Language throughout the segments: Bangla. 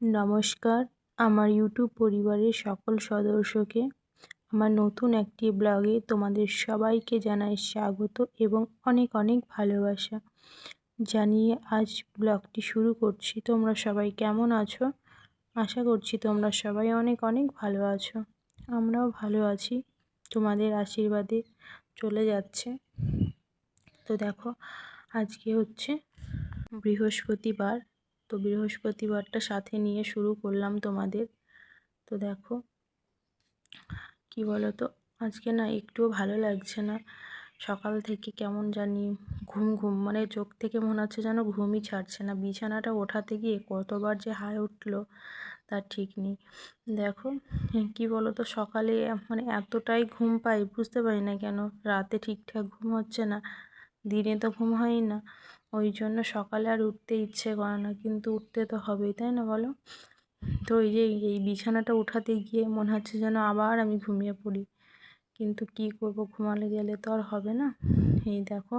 নমস্কার, আমার ইউটিউব পরিবারের সকল সদস্যকে আমার নতুন একটি ব্লগে তোমাদের সবাইকে জানাই স্বাগত এবং অনেক অনেক ভালোবাসা জানিয়ে আজ ব্লগটি শুরু করছি। তোমরা সবাই কেমন আছো? আশা করছি তোমরা সবাই অনেক অনেক ভালো আছো। আমরাও ভালো আছি, তোমাদের আশীর্বাদে চলে যাচ্ছে। তো দেখো, আজকে হচ্ছে বৃহস্পতিবার। তো বৃহস্পতিবারটা সাথে নিয়ে শুরু করলাম তোমাদের। তো দেখো, কি বলো তো, আজকে না একটুও ভালো লাগছে না। সকাল থেকে কেমন জানি ঘুম ঘুম, মানে চোখ থেকে মনে হচ্ছে যেন ঘুমই ছাড়ছে না। বিছানাটা ওঠাতে গিয়ে কতবার যে হাই উঠলো তার ঠিক নেই। দেখো, কি বলো তো, সকালে মানে এতটাই ঘুম পাই, বুঝতে পারি না কেন। রাতে ঠিকঠাক ঘুম হচ্ছে না, দিনে তো ঘুম হয়ই না। ওই জন্য সকালে আর উঠতে ইচ্ছে করে না, কিন্তু উঠতে তো হবেই, তাই না বলো? তো এই বিছানাটা উঠাতে গিয়ে মনে হচ্ছে যেন আবার আমি ঘুমিয়ে পড়ি, কিন্তু কি করব, ঘুমালে গেলে তো আর হবে না। এই দেখো,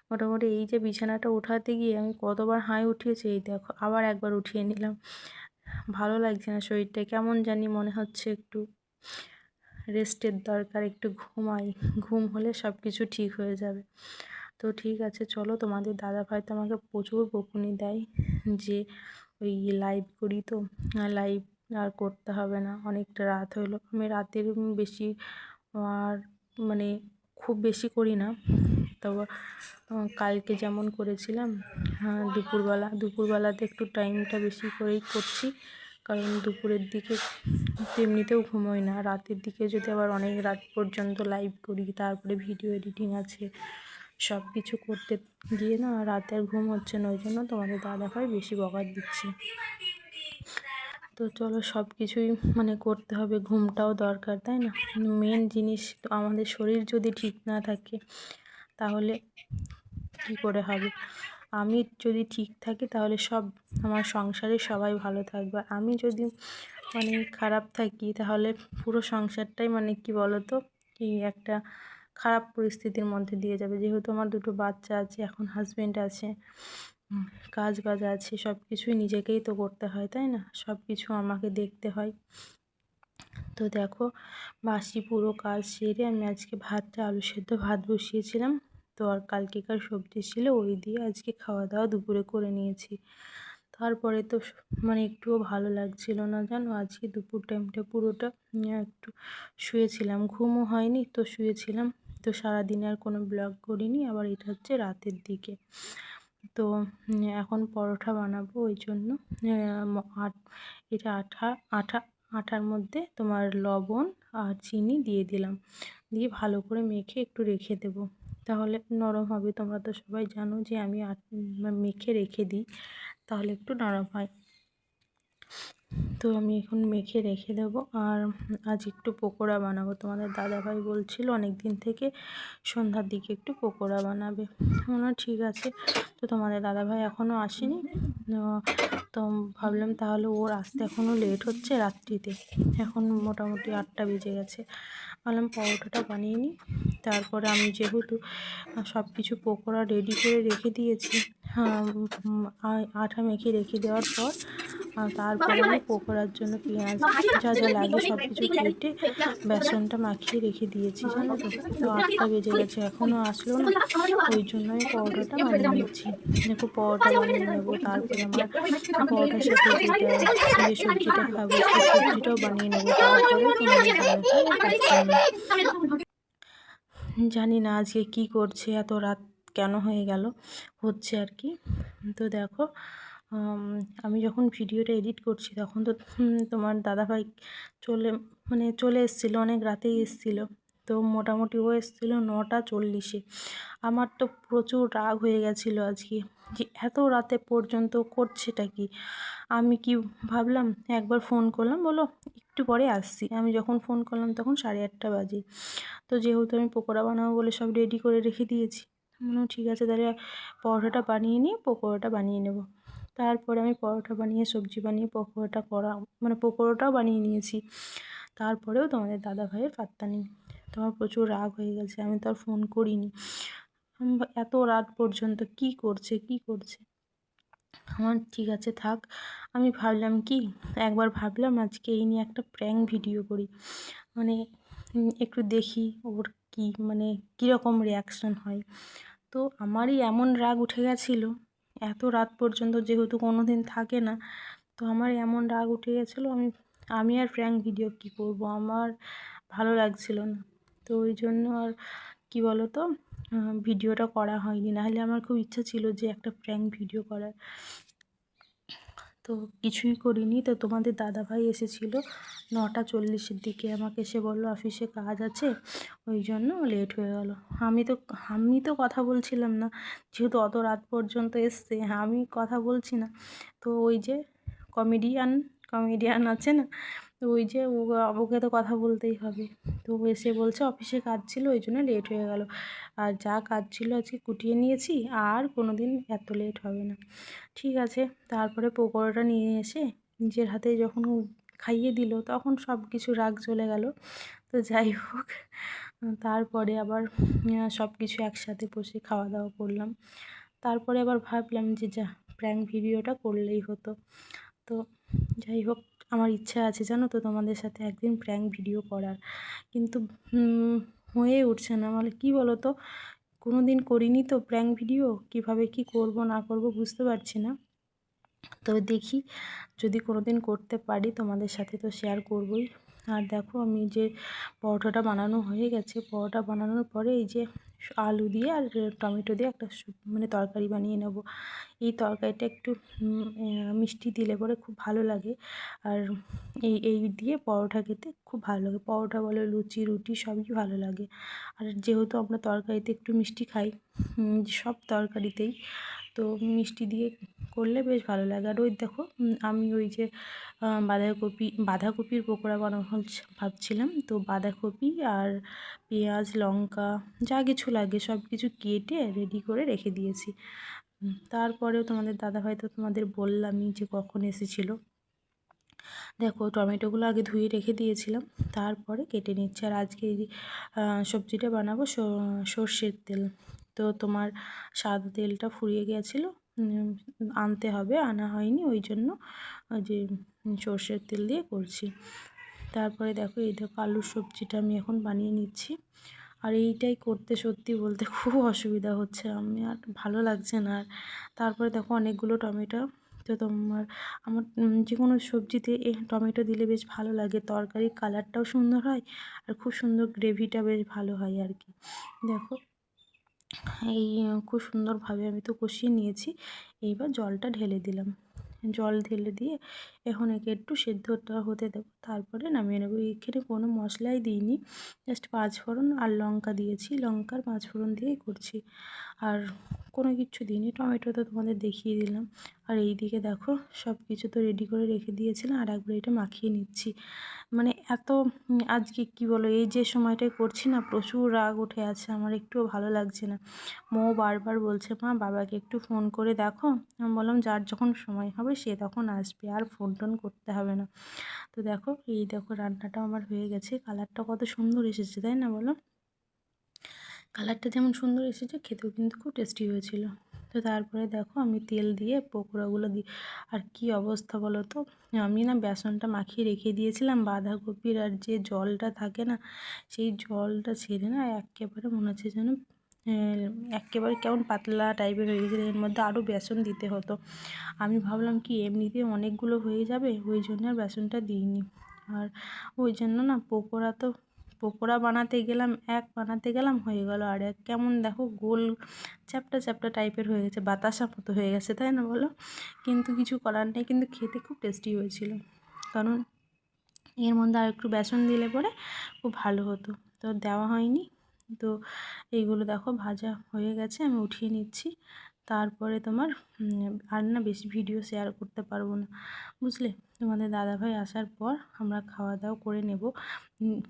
মোটামুটি এই যে বিছানাটা উঠাতে গিয়ে আমি কতবার হাই উঠিয়েছি, এই দেখো আবার একবার উঠিয়ে নিলাম। ভালো লাগছে না, শরীরটা কেমন জানি মনে হচ্ছে একটু রেস্টের দরকার, একটু ঘুমাই। ঘুম হলে সব কিছু ঠিক হয়ে যাবে। তো ঠিক আছে, চলো। তোমাদের দাদাভাই তো আমাকে প্রচুর বকুনি দেয় যে ওই লাইভ করি, তো লাইভ আর করতে হবে না, অনেকটা রাত হলো। আমি রাতের বেশি আর মানে খুব বেশি করি না। তবে কালকে যেমন করেছিলাম, দুপুরবেলাতে একটু টাইমটা বেশি করেই করছি, কারণ দুপুরের দিকে এমনিতেও ঘুমোই না। রাতের দিকে যদি আবার অনেক রাত পর্যন্ত লাইভ করি, তারপরে ভিডিও এডিটিং আছে, সব কিছু করতে গিয়ে না রাতে আর ঘুম হচ্ছে না। ওই জন্য তোমাদের দাদাভাই বেশি বকা দিচ্ছে। তো চলো, সব কিছুই মানে করতে হবে, ঘুমটাও দরকার, তাই না? মেন জিনিস তো, আমাদের শরীর যদি ঠিক না থাকে তাহলে কি করে হবে? আমি যদি ঠিক থাকি তাহলে সব, আমার সংসারে সবাই ভালো থাকবে। আমি যদি মানে খারাপ থাকি তাহলে পুরো সংসারটাই মানে কি বলো তো, এই একটা খারাপ পরিস্থিতির মধ্যে দিয়ে যাবে। যেহেতু আমার দুটো বাচ্চা আছে, এখন হাজব্যান্ড আছে, কাজ বাজ আছে, সব কিছুই নিজেকেই তো করতে হয়, তাই না? সব কিছু আমাকে দেখতে হয়। তো দেখো, বাসি পুরো কাজ সেরে আমি আজকে আলু সেদ্ধ ভাত বসিয়েছিলাম। তো আর কালকেকার সবজি ছিল, ওই দিয়ে আজকে খাওয়া দাওয়া দুপুরে করে নিয়েছি। তারপরে তো মানে একটুও ভালো লাগছিল না, জানো। আজকে দুপুর টাইমটা পুরোটা একটু শুয়েছিলাম, ঘুমও হয়নি, তো শুয়েছিলাম। তো সারাদিনে আর কোনো ব্লগ করিনি। আবার এটা হচ্ছে রাতের দিকে। তো এখন পরোটা বানাবো, ওই জন্য এটা আটার মধ্যে তোমার লবণ আর চিনি দিয়ে দিলাম, দিয়ে ভালো করে মেখে একটু রেখে দেবো, তাহলে নরম হবে। তোমরা তো সবাই জানো যে আমি মেখে রেখে দিই, তাহলে একটু নরম হয়। তো আমি এখন মেখে রেখে দেবো। আর আজ একটু পকোড়া বানাবো। তোমাদের দাদাভাই বলছিল অনেক দিন থেকে সন্ধ্যার দিকে একটু পকোড়া বানাবে। ঠিক আছে। তো তোমাদের দাদাভাই এখনও আসেনি, তো ভাবলাম তাহলে ওর আসতে এখনও লেট হচ্ছে রাত্রিতে, এখন মোটামুটি 8টা বেজে গেছে। ভাবলাম পরোটাটা বানিয়ে নিই। তারপরে আমি যেহেতু সব কিছু পকোড়া রেডি করে রেখে দিয়েছি, আটা মেখে রেখে দেওয়ার পর তারপরে আমি পকোড়ার জন্য পেঁয়াজ যা যা লাগে সব কিছু কেটে বেসনটা মাখিয়ে রেখে দিয়েছি, জানো তো। তো 8টা বেজে গেছে, এখনও আসলো না। ওই জন্য আমি পরোটাটা বানিয়ে নিচ্ছি। দেখো, পরোটা বানিয়ে নেবো, তারপরে আমার পরোটার সাথে যে সবজিটা খাবো সেই সবজিটাও বানিয়ে নেবো, তারপরে তোমাদের দাদাভাই আসবে। জানি না আজকে কি করছে, এত রাত কেন হয়ে গেল, হচ্ছে আর কি। তো দেখো, আমি যখন ভিডিওটা এডিট করছি তখন তো তোমার দাদাভাই চলে এসেছিলো, অনেক রাতেই এসেছিলো। তো মোটামুটি ও এসেছিলো 9টা 40-এ। আমার তো প্রচুর রাগ হয়ে গেছিলো আজকে, যে এত রাতে পর্যন্ত করছেটা কি। আমি কি ভাবলাম, একবার ফোন করলাম, বলো একটু পরে আসছি। আমি যখন ফোন করলাম তখন 8:30 বাজে। তো যেহেতু আমি পকোড়া বানাবো বলে সব রেডি করে রেখে দিয়েছি, ঠিক আছে তাহলে পরোটাটা বানিয়ে নিয়ে পকোড়াটা বানিয়ে নেব। তারপরে আমি পরোটা বানিয়ে সবজি বানিয়ে পকোড়াটাও বানিয়ে নিয়েছি। তারপরেও তোমাদের দাদাভাইয়ের পাত্তা নেই। তোমার প্রচুর রাগ হয়ে গেছে, আমি তো আর ফোন করিনি। এত রাত পর্যন্ত কি করছে। আমার ঠিক আছে থাক। আমি ভাবলাম কি, একবার ভাবলাম আজকে এই নিয়ে একটা প্র্যাঙ্ক ভিডিও করি। মানে একটু দেখি ওর কী মানে কীরকম রিয়াকশান হয়। তো আমারই এমন রাগ উঠে গেছিলো, এত রাত পর্যন্ত যেহেতু কোনো দিন থাকে না, তো আমার এমন রাগ উঠে গেছিলো, আমি আর প্র্যাঙ্ক ভিডিও কী করব, আমার ভালো লাগছিল না। তো ওই জন্য আর কী বলো তো, ভিডিওটা করা হয়নি। নাহলে আমার খুব ইচ্ছা ছিল যে একটা প্র্যাঙ্ক ভিডিও করার। তো কিছুই করিনি। তো তোমাদের দাদাভাই এসেছিলো 9:40-এর দিকে, আমাকে এসে বলল অফিসে কাজ আছে, ওই জন্য লেট হয়ে গেল। আমি তো কথা বলছিলাম না, যেহেতু অত রাত পর্যন্ত এসছে, আমি কথা বলছি না। তো ওই যে কমেডিয়ান কমেডিয়ান আছে না, তো ওই যে ওকে তো কথা বলতেই হবে। তো ও এসে বলছে অফিসে কাজ ছিল, ওই জন্য লেট হয়ে গেল। আর যা কাজ ছিল আজকে কুটিয়ে নিয়েছি, আর কোনো দিন এত লেট হবে না। ঠিক আছে। তারপরে পকোড়াটা নিয়ে এসে নিজের হাতে যখন খাইয়ে দিল, তখন সব কিছু রাগ চলে গেল। তো যাই হোক, তারপরে আবার সব কিছু একসাথে বসে খাওয়া দাওয়া করলাম। তারপরে আবার ভাবলাম যে যা, প্র্যাঙ্ক ভিডিওটা করলেই হতো। তো যাই হোক, আমার ইচ্ছা আছে জানো তো তোমাদের সাথে একদিন প্র্যাঙ্ক ভিডিও করার, কিন্তু হয়ে উঠছে না। মানে কী বলো তো, কোনো দিন করিনি তো প্র্যাঙ্ক ভিডিও, কীভাবে কী করব না করব বুঝতে পারছি না। তবে দেখি, যদি কোনো দিন করতে পারি তোমাদের সাথে তো শেয়ার করবই। আর দেখো, আমি যে পরোটাটা বানানো হয়ে গেছে, পরোটা বানানোর পরে এই যে আলু দিয়ে আর টমেটো দিয়ে একটা মানে তরকারি বানিয়ে নেব। এই তরকারিটা একটু মিষ্টি দিলে পরে খুব ভালো লাগে। আর এই দিয়ে পরোটা খেতে খুব ভালো লাগে। পরোটা বলো, লুচি, রুটি সবই ভালো লাগে। আর যেহেতু আমরা তরকারিতে একটু মিষ্টি খাই, সব তরকারিতেই, তো মিষ্টি দিয়ে করলে বেশ ভালো লাগে। আর ওই দেখো, আমি ওই যে বাঁধাকপির পকোড়া বানাবো ভাবছিলাম। তো বাঁধাকপি আর পেঁয়াজ, লঙ্কা যা কিছু লাগে সব কিছু কেটে রেডি করে রেখে দিয়েছি। তারপরেও তোমাদের দাদাভাই তো তোমাদের বললামই যে কখন এসেছিলো। দেখো, টমেটোগুলো আগে ধুয়ে রেখে দিয়েছিলাম, তারপরে কেটে নিচ্ছি। আর আজকে এই সবজিটা বানাবো সর্ষের তেল। তো তোমার সাদা তেলটা ফুরিয়ে গিয়েছিলো, আনতে হবে, আনা হয়নি, ওই জন্য যে সর্ষের তেল দিয়ে করছি। তারপরে দেখো, এই দেখো আলুর সবজিটা আমি এখন বানিয়ে নিচ্ছি। আর এইটাই করতে সত্যি বলতে খুব অসুবিধা হচ্ছে, আমি আর ভালো লাগছে না। আর তারপরে দেখো অনেকগুলো টমেটো। তো আমার যে কোনো সবজিতে টমেটো দিলে বেশ ভালো লাগে, তরকারির কালারটাও সুন্দর হয়, আর খুব সুন্দর গ্রেভিটা বেশ ভালো হয় আর কি। দেখো, এই খুব সুন্দরভাবে আমি তো কষিয়ে নিয়েছি। এইবার জলটা ঢেলে দিলাম, জল ঢেলে দিয়ে এখন একে একটু সেদ্ধটা হতে দেবো, তারপরে নামিয়ে নেবো। এখানে কোনো মশলাই দিইনি, জাস্ট পাঁচফোড়ন আর লঙ্কা দিয়েছি, লঙ্কার পাঁচফোড়ন দিয়েই করছি। আর কোনো কিচ্ছু দিইনি, টমেটো তো তোমাদের দেখিয়ে দিলাম। আর এই দিকে দেখো, সব কিছু তো রেডি করে রেখে দিয়েছিলাম, আর একবার এটা মাখিয়ে নিচ্ছি। মানে এত আজকে কি বলো, এই যে সময়টায় করছি না, প্রচুর রাগ উঠে আছে আমার, একটুও ভালো লাগছে না। মৌ বারবার বলছে মা বাবাকে একটু ফোন করে দেখো। আমি বললাম যার যখন সময় হবে সে তখন আসবে, আর ফোন টোন করতে হবে না। তো দেখো, এই দেখো রান্নাটাও আমার হয়ে গেছে। কালারটা কত সুন্দর এসেছে তাই না বলো? কালারটা যেমন সুন্দর এসেছে, খেতেও কিন্তু খুব টেস্টি হয়েছিল। তো তারপরে দেখো, আমি তেল দিয়ে পকোড়াগুলো দিই। আর কি অবস্থা বলো তো, আমি না বেসনটা মাখিয়ে রেখে দিয়েছিলাম, বাঁধাকপির আর যে জলটা থাকে না, সেই জলটা ছেড়ে না একেবারে মনে হচ্ছে যেন একেবারে কেমন পাতলা টাইপের হয়ে গেছিলো, এর মধ্যে আরও বেসন দিতে হতো। আমি ভাবলাম কি এমনিতে অনেকগুলো হয়ে যাবে, ওই জন্য আর বেসনটা দিইনি। আর ওই জন্য না পকোড়া বানাতে গেলাম হয়ে গেল আর এক, কেমন দেখো গোল চ্যাপ্টা চ্যাপ্টা টাইপের হয়ে গেছে, বাতাসা মতো হয়ে গেছে তাই না বলো? কিন্তু কিছু করার নেই, কিন্তু খেতে খুব টেস্টি হয়েছিল, কারণ এর মধ্যে আর একটু বেসন দিলে পরে খুব ভালো হতো, তো দেওয়া হয়নি। তো এইগুলো দেখো ভাজা হয়ে গেছে, আমি উঠিয়ে নিচ্ছি। তারপরে তোমার আর না বেশি ভিডিও শেয়ার করতে পারবো না, বুঝলে? তোমাদের দাদাভাই আসার পর আমরা খাওয়া দাওয়া করে নেব।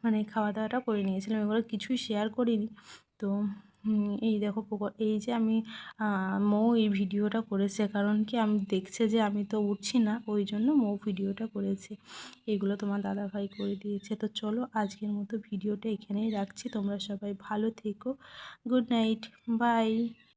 মানে খাওয়া দাওয়াটা করে নিয়েছিলাম, এগুলো কিছুই শেয়ার করিনি। তো এই দেখো এই যে আমি মৌ এই ভিডিওটা করেছে, কারণ কি আমি দেখছে যে আমি তো উঠছি না, ওই জন্য মৌ ভিডিওটা করেছে। এগুলো তোমার দাদাভাই করে দিয়েছে। তো চলো, আজকের মতো ভিডিওটা এখানেই রাখছি। তোমরা সবাই ভালো থেকো। Good night, by.